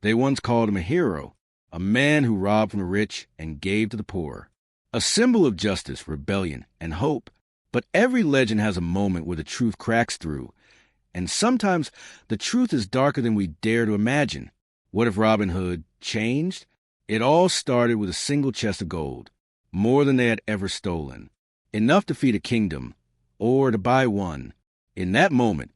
They once called him a hero, a man who robbed from the rich and gave to the poor. A symbol of justice, rebellion, and hope. But every legend has a moment where the truth cracks through, and sometimes the truth is darker than we dare to imagine. What if Robin Hood changed? It all started with a single chest of gold, more than they had ever stolen, enough to feed a kingdom, or to buy one. In that moment,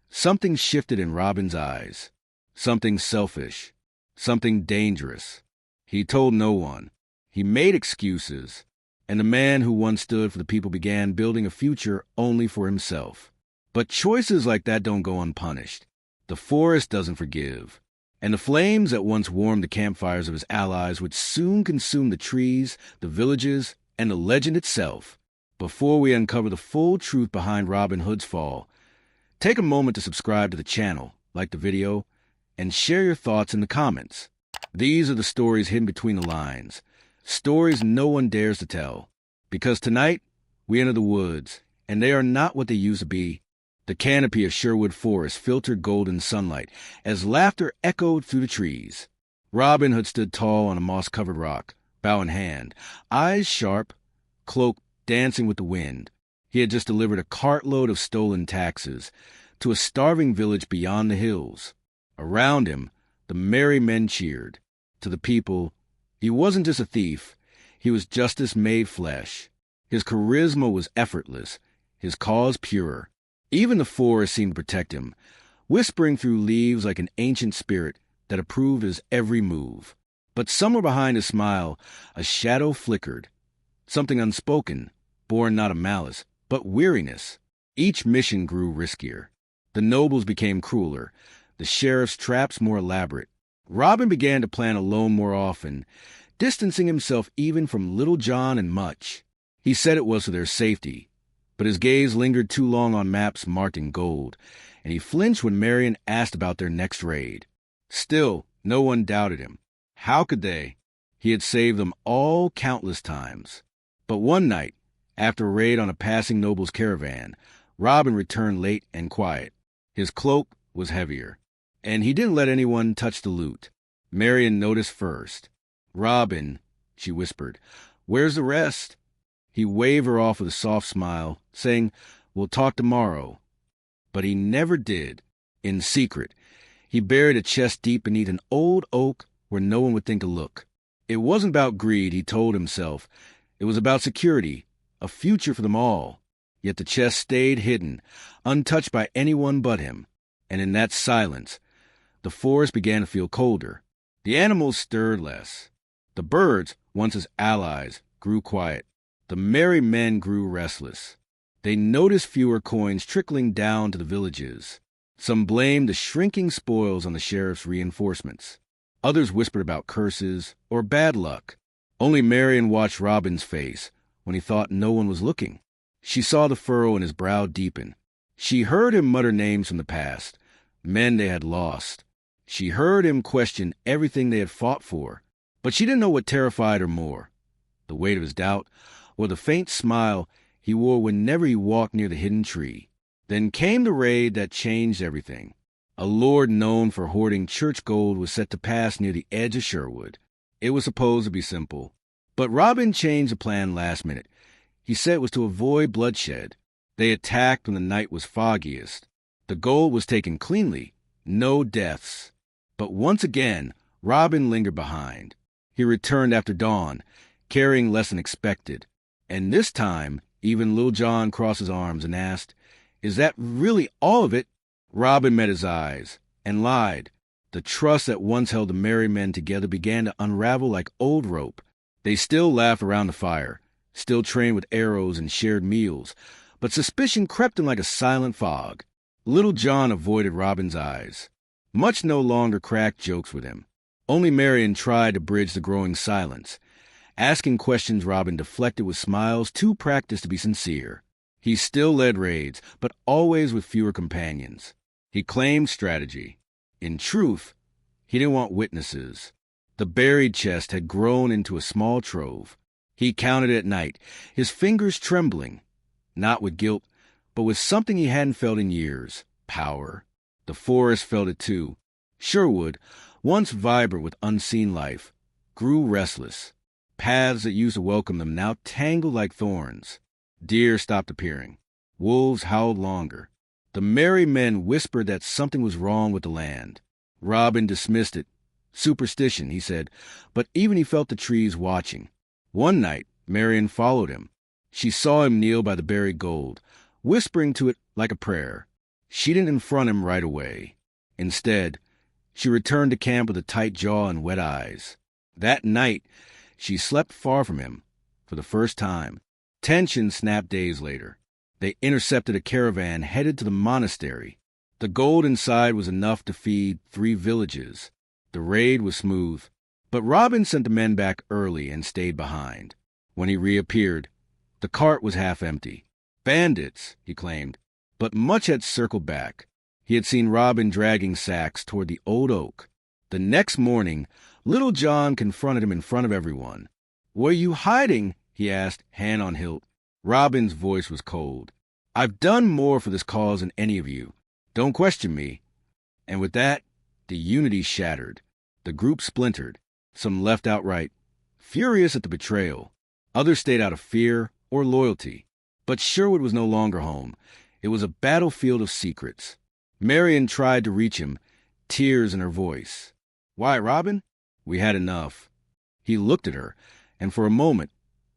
something shifted in Robin's eyes, something selfish, something dangerous. He told no one. He made excuses, and the man who once stood for the people began building a future only for himself. But choices like that don't go unpunished. The forest doesn't forgive, and the flames that once warmed the campfires of his allies would soon consume the trees, the villages, and the legend itself. Before we uncover the full truth behind Robin Hood's fall, take a moment to subscribe to the channel, like the video, and share your thoughts in the comments. These are the stories hidden between the lines, stories no one dares to tell. Because tonight, we enter the woods, and they are not what they used to be. The canopy of Sherwood forest filtered golden sunlight as laughter echoed through the trees. Robin Hood stood tall on a moss-covered rock, bow in hand, eyes sharp, cloak dancing with the wind. He had just delivered a cartload of stolen taxes to a starving village beyond the hills. Around him, the merry men cheered. To the people, he wasn't just a thief, he was justice made flesh. His charisma was effortless, his cause pure. Even the forest seemed to protect him, whispering through leaves like an ancient spirit that approved his every move. But somewhere behind his smile, a shadow flickered, something unspoken, born not of malice, but weariness. Each mission grew riskier. The nobles became crueler, the sheriff's traps more elaborate. Robin began to plan alone more often, distancing himself even from Little John and Much. He said it was for their safety, but his gaze lingered too long on maps marked in gold, and he flinched when Marion asked about their next raid. Still, no one doubted him. How could they? He had saved them all countless times. But one night, after a raid on a passing noble's caravan, Robin returned late and quiet. His cloak was heavier, and he didn't let anyone touch the loot. Marion noticed first. "Robin," she whispered, "where's the rest?" He waved her off with a soft smile, saying, "We'll talk tomorrow." But he never did. In secret, he buried a chest deep beneath an old oak where no one would think to look. It wasn't about greed, he told himself. It was about security, a future for them all. Yet the chest stayed hidden, untouched by anyone but him. And in that silence, the forest began to feel colder. The animals stirred less. The birds, once his allies, grew quiet. The merry men grew restless. They noticed fewer coins trickling down to the villages. Some blamed the shrinking spoils on the sheriff's reinforcements. Others whispered about curses or bad luck. Only Marion watched Robin's face when he thought no one was looking. She saw the furrow in his brow deepen. She heard him mutter names from the past, men they had lost. She heard him question everything they had fought for. But she didn't know what terrified her more, the weight of his doubt or the faint smile he wore whenever he walked near the hidden tree. Then came the raid that changed everything. A lord known for hoarding church gold was set to pass near the edge of Sherwood. It was supposed to be simple, but Robin changed the plan last minute. He said it was to avoid bloodshed. They attacked when the night was foggiest. The gold was taken cleanly, no deaths. But once again, Robin lingered behind. He returned after dawn, carrying less than expected. And this time, even Little John crossed his arms and asked, "Is that really all of it?" Robin met his eyes and lied. The trust that once held the merry men together began to unravel like old rope. They still laughed around the fire, still trained with arrows and shared meals, but suspicion crept in like a silent fog. Little John avoided Robin's eyes. Much no longer cracked jokes with him. Only Marion tried to bridge the growing silence. Asking questions, Robin deflected with smiles too practiced to be sincere. He still led raids, but always with fewer companions. He claimed strategy. In truth, he didn't want witnesses. The buried chest had grown into a small trove. He counted it at night, his fingers trembling, not with guilt, but with something he hadn't felt in years, power. The forest felt it too. Sherwood, once vibrant with unseen life, grew restless. Paths that used to welcome them now tangled like thorns. Deer stopped appearing. Wolves howled longer. The merry men whispered that something was wrong with the land. Robin dismissed it. Superstition, he said, but even he felt the trees watching. One night, Marian followed him. She saw him kneel by the buried gold, whispering to it like a prayer. She didn't confront him right away. Instead, she returned to camp with a tight jaw and wet eyes. That night, she slept far from him for the first time. Tension snapped days later. They intercepted a caravan headed to the monastery. The gold inside was enough to feed 3 villages. The raid was smooth, but Robin sent the men back early and stayed behind. When he reappeared, the cart was half empty. Bandits, he claimed, but much had circled back. He had seen Robin dragging sacks toward the old oak. The next morning, Little John confronted him in front of everyone. "Were you hiding?" he asked, hand on hilt. Robin's voice was cold. "I've done more for this cause than any of you. Don't question me." And with that, the unity shattered. The group splintered. Some left outright, furious at the betrayal. Others stayed out of fear or loyalty. But Sherwood was no longer home. It was a battlefield of secrets. Marian tried to reach him, tears in her voice. "Why, Robin?" "We had enough." He looked at her, and for a moment,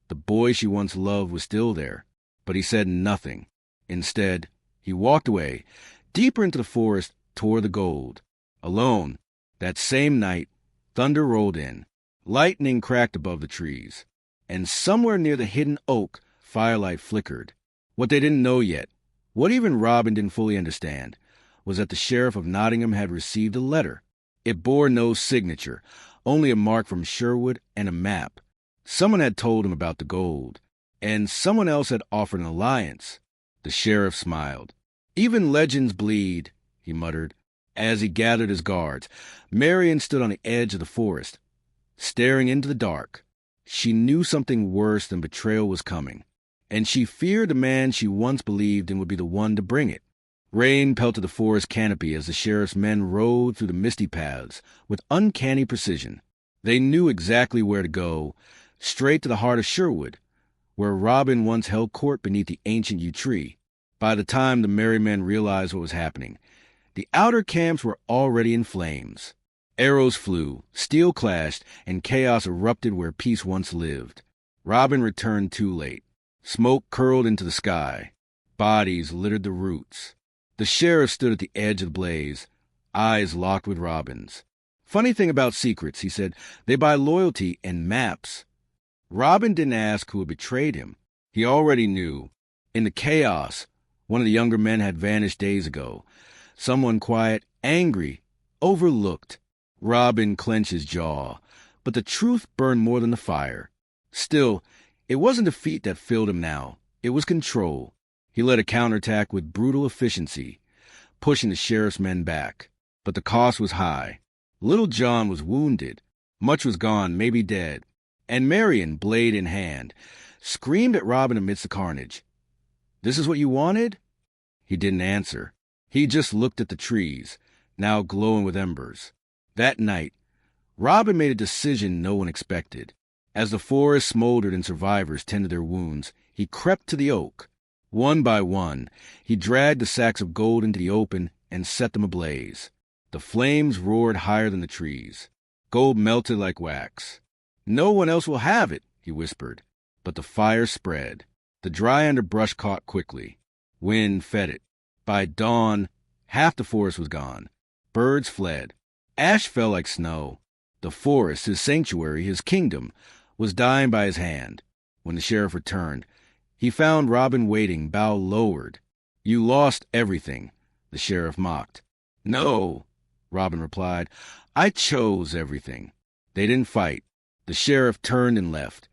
the boy she once loved was still there. But he said nothing. Instead, he walked away, deeper into the forest toward the gold. Alone, that same night, thunder rolled in. Lightning cracked above the trees. And somewhere near the hidden oak, firelight flickered. What they didn't know yet, what even Robin didn't fully understand, was that the sheriff of Nottingham had received a letter. It bore no signature, only a mark from Sherwood and a map. Someone had told him about the gold, and someone else had offered an alliance. The sheriff smiled. "Even legends bleed," he muttered. As he gathered his guards, Marian stood on the edge of the forest, staring into the dark. She knew something worse than betrayal was coming, and she feared the man she once believed in would be the one to bring it. Rain pelted the forest canopy as the sheriff's men rode through the misty paths with uncanny precision. They knew exactly where to go, straight to the heart of Sherwood, where Robin once held court beneath the ancient yew tree. By the time the merry men realized what was happening, the outer camps were already in flames. Arrows flew, steel clashed, and chaos erupted where peace once lived. Robin returned too late. Smoke curled into the sky. Bodies littered the roots. The sheriff stood at the edge of the blaze, eyes locked with Robin's. "Funny thing about secrets," he said, "they buy loyalty and maps." Robin didn't ask who had betrayed him. He already knew. In the chaos, one of the younger men had vanished days ago. Someone quiet, angry, overlooked. Robin clenched his jaw, but the truth burned more than the fire. Still, it wasn't defeat that filled him now. It was control. He led a counterattack with brutal efficiency, pushing the sheriff's men back. But the cost was high. Little John was wounded. Much was gone, maybe dead. And Marian, blade in hand, screamed at Robin amidst the carnage. "This is what you wanted?" He didn't answer. He just looked at the trees, now glowing with embers. That night, Robin made a decision no one expected. As the forest smoldered and survivors tended their wounds, he crept to the oak. One by one, he dragged the sacks of gold into the open and set them ablaze. The flames roared higher than the trees. Gold melted like wax. "No one else will have it," he whispered. But the fire spread. The dry underbrush caught quickly. Wind fed it. By dawn, half the forest was gone. Birds fled. Ash fell like snow. The forest, his sanctuary, his kingdom, was dying by his hand. When the sheriff returned, he found Robin waiting, bow lowered. "You lost everything," the sheriff mocked. "No," Robin replied. "I chose everything." They didn't fight. The sheriff turned and left,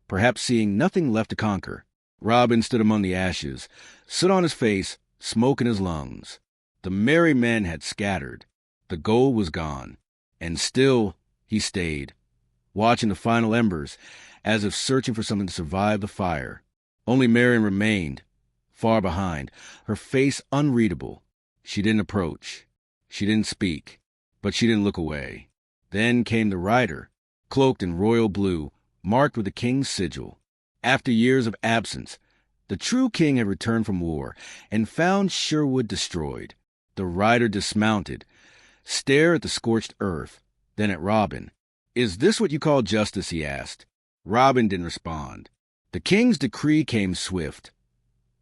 perhaps seeing nothing left to conquer. Robin stood among the ashes, soot on his face, smoke in his lungs. The merry men had scattered. The gold was gone. And still he stayed, watching the final embers, as if searching for something to survive the fire. Only Marian remained, far behind, her face unreadable. She didn't approach. She didn't speak. But she didn't look away. Then came the rider, cloaked in royal blue, marked with the king's sigil. After years of absence, the true king had returned from war and found Sherwood destroyed. The rider dismounted, stared at the scorched earth, then at Robin. "Is this what you call justice?" he asked. Robin didn't respond. The king's decree came swift.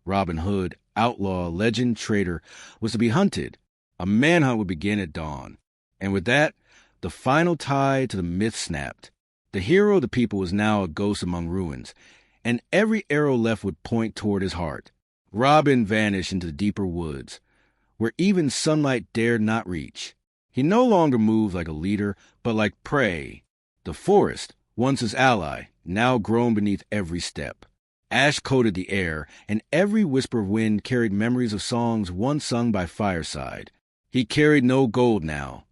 Robin Hood, outlaw, legend, traitor, was to be hunted. A manhunt would begin at dawn. And with that, the final tie to the myth snapped. The hero of the people was now a ghost among ruins, and every arrow left would point toward his heart. Robin vanished into the deeper woods, where even sunlight dared not reach. He no longer moved like a leader, but like prey. The forest, once his ally, now grown beneath every step. Ash coated the air, and every whisper of wind carried memories of songs once sung by fireside. He carried no gold now,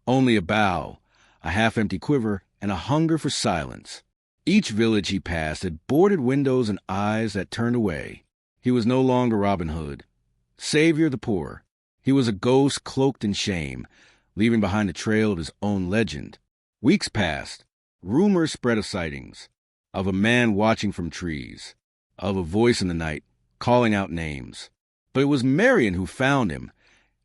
only a bow, a half-empty quiver, and a hunger for silence. Each village he passed had boarded windows and eyes that turned away. He was no longer Robin Hood, savior of the poor. He was a ghost cloaked in shame, leaving behind a trail of his own legend. Weeks passed. Rumors spread of sightings, of a man watching from trees, of a voice in the night calling out names. But it was Marian who found him,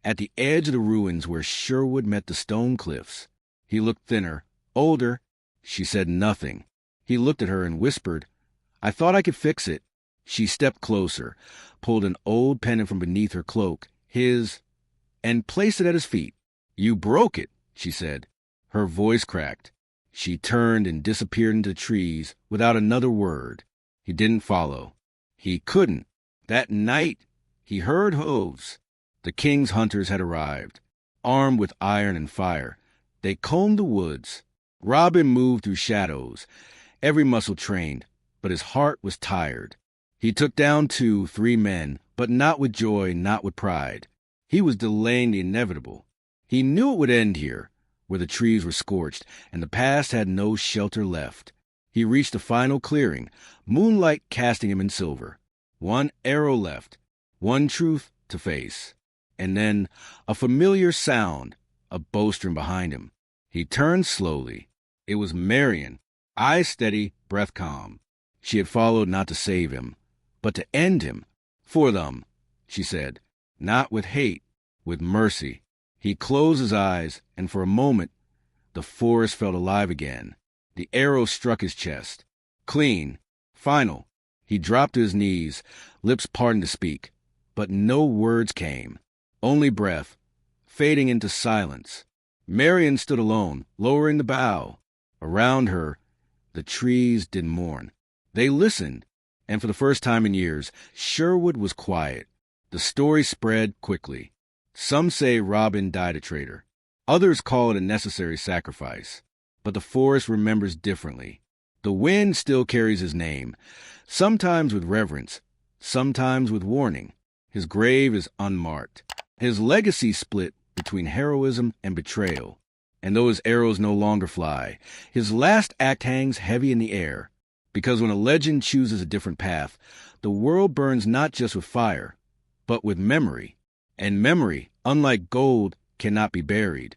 at the edge of the ruins where Sherwood met the stone cliffs. He looked thinner, older. She said nothing. He looked at her and whispered, "I thought I could fix it." She stepped closer, pulled an old pendant from beneath her cloak, and placed it at his feet. "You broke it," she said. Her voice cracked. She turned and disappeared into the trees without another word. He didn't follow. He couldn't. That night, he heard hooves. The king's hunters had arrived, armed with iron and fire. They combed the woods. Robin moved through shadows, every muscle trained, but his heart was tired. He took down 2, 3 men, but not with joy, not with pride. He was delaying the inevitable. He knew it would end here, where the trees were scorched and the past had no shelter left. He reached the final clearing, moonlight casting him in silver. One arrow left, one truth to face. And then a familiar sound, a bowstring behind him. He turned slowly. It was Marian, eyes steady, breath calm. She had followed not to save him, but to end him. "For them," she said, "not with hate, with mercy." He closed his eyes, and for a moment, the forest felt alive again. The arrow struck his chest. Clean. Final. He dropped to his knees, lips parting to speak. But no words came. Only breath, fading into silence. Marian stood alone, lowering the bow. Around her, the trees didn't mourn. They listened, and for the first time in years, Sherwood was quiet. The story spread quickly. Some say Robin died a traitor. Others call it a necessary sacrifice. But the forest remembers differently. The wind still carries his name, sometimes with reverence, sometimes with warning. His grave is unmarked. His legacy split between heroism and betrayal. And though his arrows no longer fly, his last act hangs heavy in the air. Because when a legend chooses a different path, the world burns not just with fire, but with memory. And memory, unlike gold, cannot be buried.